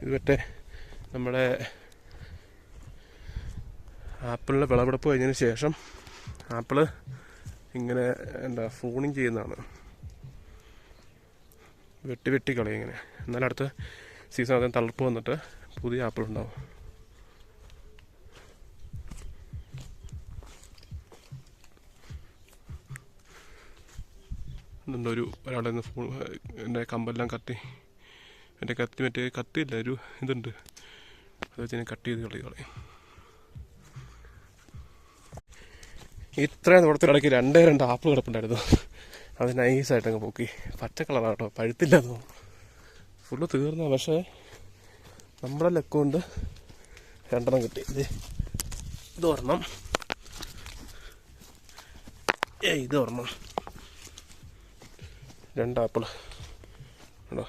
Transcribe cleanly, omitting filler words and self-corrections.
ഇത് മറ്റേ നമ്മുടെ ആപ്പിളിൻ്റെ വിളവെടുപ്പ് കഴിഞ്ഞതിന് ശേഷം ആപ്പിള് ഇങ്ങനെ ഫ്രൂണിങ് ചെയ്യുന്നതാണ്. വെട്ടി കളയും ഇങ്ങനെ. എന്നാലും അടുത്ത സീസൺ അതിന് തളർപ്പ് വന്നിട്ട് പുതിയ ആപ്പിൾ ഉണ്ടാവും. ഒരാളെ എൻ്റെ കമ്പെല്ലാം കത്തി, എൻ്റെ മറ്റേ കത്തിയില്ല, ഒരു ഇതുണ്ട്, അത് വെച്ച് ഞാൻ കട്ട് ചെയ്ത് കളയും. ഇത്രയും ദൂരത്തിനിടയ്ക്ക് 2 ആപ്പിൾ കിടപ്പുണ്ടായിരുന്നു. അത് നൈസായിട്ടങ്ങ് പോക്കി. പച്ച കളറാണ് കേട്ടോ, പഴുത്തില്ല തോന്നും. ഫുള്ള് തീർന്ന, പക്ഷേ നമ്മുടെ ലക്ക് കൊണ്ട് 2 കിട്ടി. ഇത് ഒരെണ്ണം, ഇത് ഒരെണ്ണം, 2 ആപ്പിൾ കേട്ടോ.